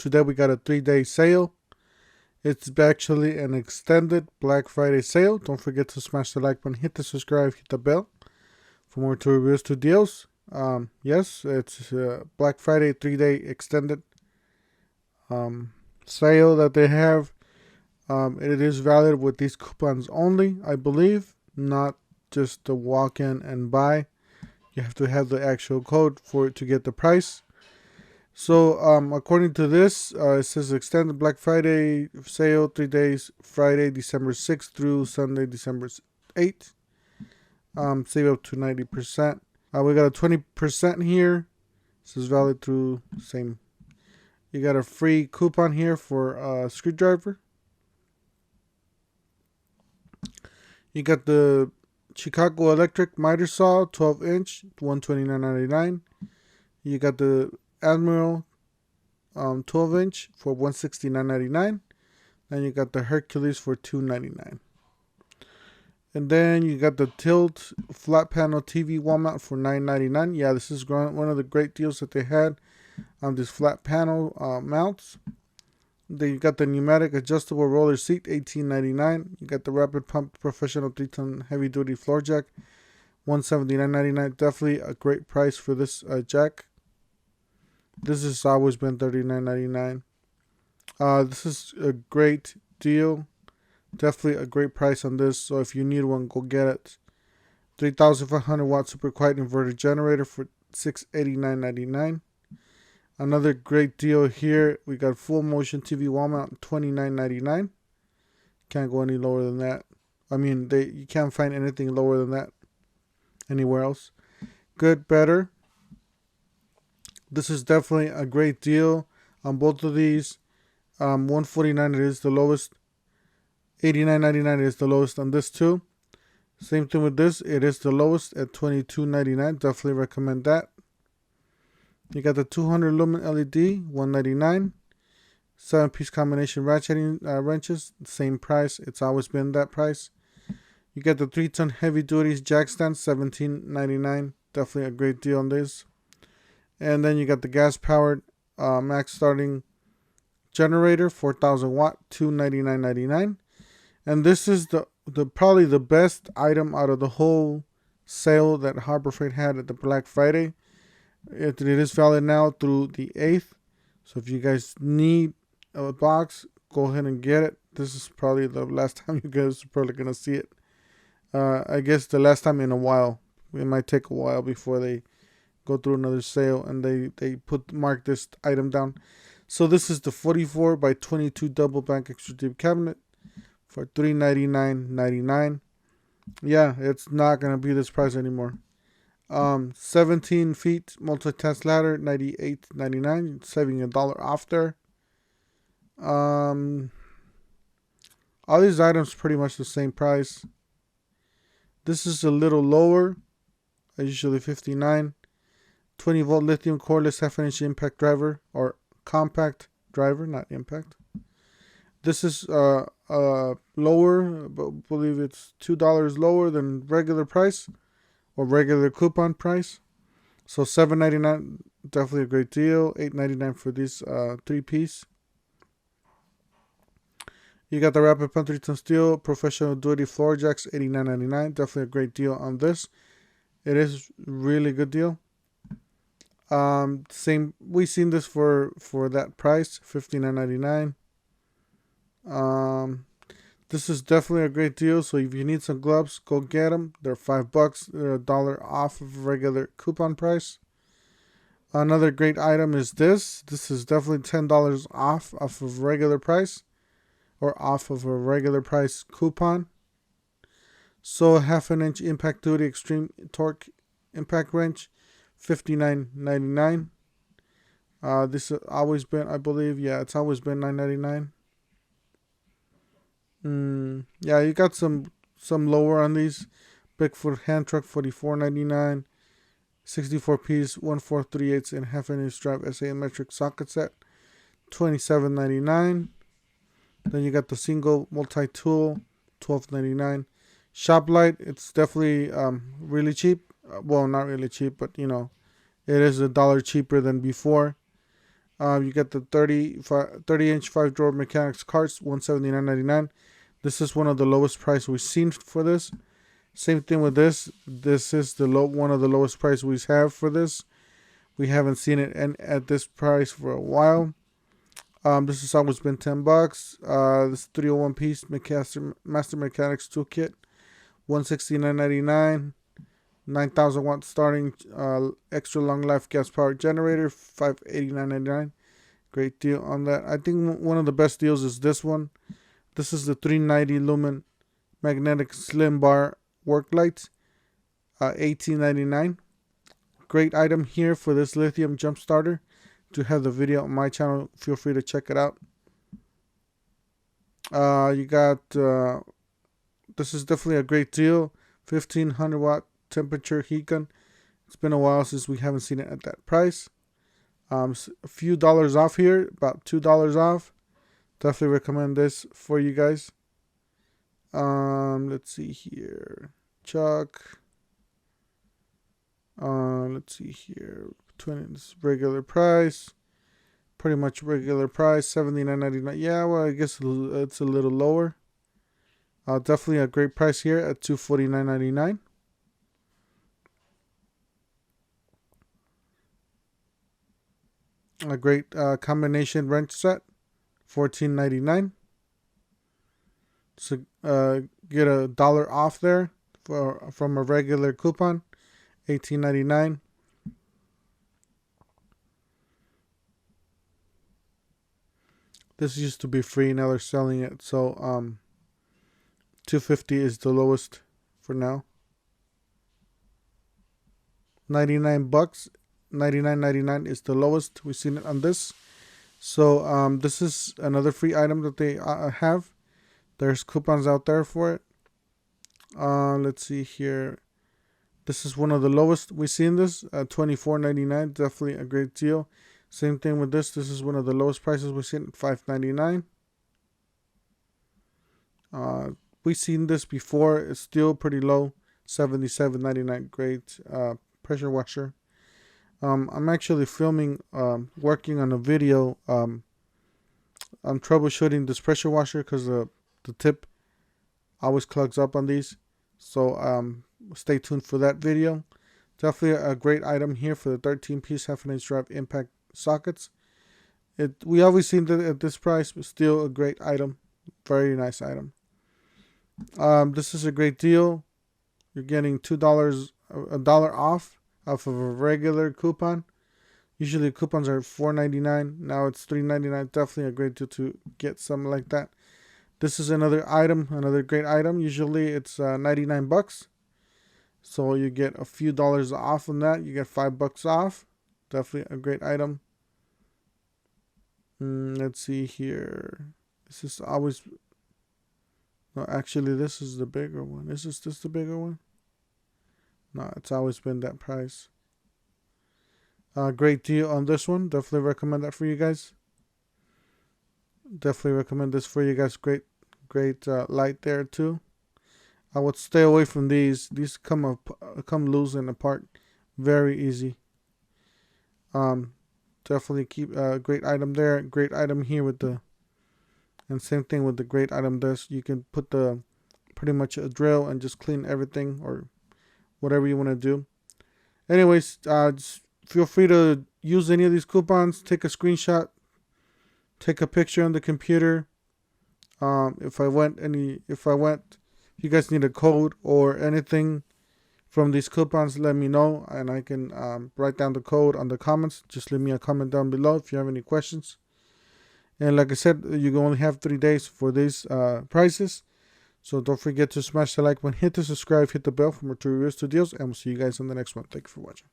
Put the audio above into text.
today we got a 3-day sale. It's actually an extended Black Friday sale. Don't forget to smash the like button, hit the subscribe, hit the bell for more tour reviews, to deals. Yes, it's Black Friday 3-day extended sale that they have. It is valid with these coupons only, I believe, not just the walk in and buy. You have to have the actual code for it to get the price. So according to this, it says extended Black Friday sale, 3 days, Friday, December 6th through Sunday, December 8th. Save up to 90%. We got a 20% here. This is valid through same. You got a free coupon here for a screwdriver. You got the Chicago Electric miter saw, 12-inch, $129.99. You got the Admiral 12-inch for $169.99. Then you got the Hercules for $299. And then you got the Tilt flat panel TV wall mount for $9.99. Yeah, this is one of the great deals that they had on these flat panel mounts. Then you got the pneumatic adjustable roller seat, $18.99. You got the rapid pump professional 3-ton heavy duty floor jack, $179.99. Definitely a great price for this jack. This has always been $39.99. This is a great deal. Definitely a great price on this. So if you need one, go get it. 3,500 watt super quiet inverter generator for $689.99. Another great deal here. We got full motion TV wall mount, $29.99. Can't go any lower than that. I mean, you can't find anything lower than that anywhere else. Good, better. This is definitely a great deal on both of these. $149 it is the lowest. $89.99 is the lowest on this too. Same thing with this. It is the lowest at $22.99. Definitely recommend that. You got the 200 lumen LED, $199. 7-piece combination ratcheting wrenches, same price. It's always been that price. You got the 3-ton heavy duty jack stand, $17.99. Definitely a great deal on this. And then you got the gas powered max starting generator, 4,000 watt, $299.99. And this is the probably the best item out of the whole sale that Harbor Freight had at the Black Friday. It is valid now through the 8th. So if you guys need a box, go ahead and get it. This is probably the last time you guys are probably going to see it. I guess the last time in a while. It might take a while before they go through another sale and they mark this item down. So this is the 44 by 22 double bank extra deep cabinet for $399.99. Yeah, it's not going to be this price anymore. 17 feet multi-task ladder, $98.99, saving $1 off there. All these items pretty much the same price. This is a little lower, usually $59. 20-volt lithium cordless half-inch impact driver, or compact driver, not impact. This is lower, but I believe it's $2 lower than regular price or regular coupon price. So $7.99, definitely a great deal. $8.99 for this 3-piece. You got the rapid pump 3-ton steel professional duty floor jacks, $89.99. Definitely a great deal on this. It is really good deal. We seen this for that price, $59.99. This is definitely a great deal. So if you need some gloves, go get them. They're $5. They're $1 off of regular coupon price. Another great item is this. This is definitely $10 off of regular price, or off of a regular price coupon. So 1/2 inch impact duty extreme torque impact wrench, $59.99. This has always been, I believe, yeah, it's always been $9.99. Yeah, you got some lower on these. Bigfoot hand truck, $44.99. 64-piece 1/4 and 1/2 inch drive SA metric socket set, $27.99. Then you got the single multi-tool, $12.99. Shop light, it's definitely really cheap. Well, not really cheap, but you know, it is $1 cheaper than before. You get the 30-inch 5-drawer mechanics carts, $179.99. This is one of the lowest price we've seen for this. Same thing with this. This is one of the lowest price we have for this. We haven't seen it at this price for a while. This has always been $10. This 301 piece Master Mechanics Toolkit, $169.99. 9,000 watt starting extra long life gas powered generator, $589.99. Great deal on that. I think one of the best deals is this one. This is the 390 lumen magnetic slim bar work light, $18.99. Great item here for this lithium jump starter. To have the video on my channel, feel free to check it out. You got this is definitely a great deal. 1500 watt temperature heat gun. It's been a while since we haven't seen it at that price. A few dollars off here, about $2 off. Definitely recommend this for you guys. Let's see here. Chuck. Let's see here. 20 this regular price. Pretty much regular price. $79.99. Yeah, well, I guess it's a little lower. Definitely a great price here at $249.99. A great combination wrench set, $14.99. So get $1 off there from a regular coupon, $18.99. This used to be free, now they're selling it. So $250 is the lowest for now. $99. $99.99 is the lowest. We've seen it on this. So this is another free item that they have. There's coupons out there for it. Let's see here. This is one of the lowest we've seen this. $24.99. Definitely a great deal. Same thing with this. This is one of the lowest prices we've seen at $5.99. We've seen this before. It's still pretty low. $77.99. Great pressure washer. I'm actually filming, working on a video. I'm troubleshooting this pressure washer because the tip always clogs up on these. So stay tuned for that video. Definitely a great item here for the 13-piece half-inch drive impact sockets. We always seen that at this price, but still a great item. Very nice item. This is a great deal. You're getting $1 off of a regular coupon. Usually coupons are $4.99. Now it's $3.99. Definitely a great deal to get something like that. This is another item, another great item. Usually it's $99. So you get a few dollars off on that. You get $5 off. Definitely a great item. Let's see here. This is always... No, actually this is the bigger one. Is this the bigger one? No, it's always been that price. Great deal on this one. Definitely recommend that for you guys. Definitely recommend this for you guys. Great light there too. I would stay away from these. These come loose and apart very easy. Definitely keep a great item there. Great item here with the, and same thing with the great item this. You can put the pretty much a drill and just clean everything or whatever you want to do. Anyways, just feel free to use any of these coupons. Take a screenshot. Take a picture on the computer. If you guys need a code or anything from these coupons, let me know and I can write down the code on the comments. Just leave me a comment down below if you have any questions. And like I said, you only have 3 days for these prices. So don't forget to smash the like button, hit the subscribe, hit the bell for more reviews to deals, and we'll see you guys on the next one. Thank you for watching.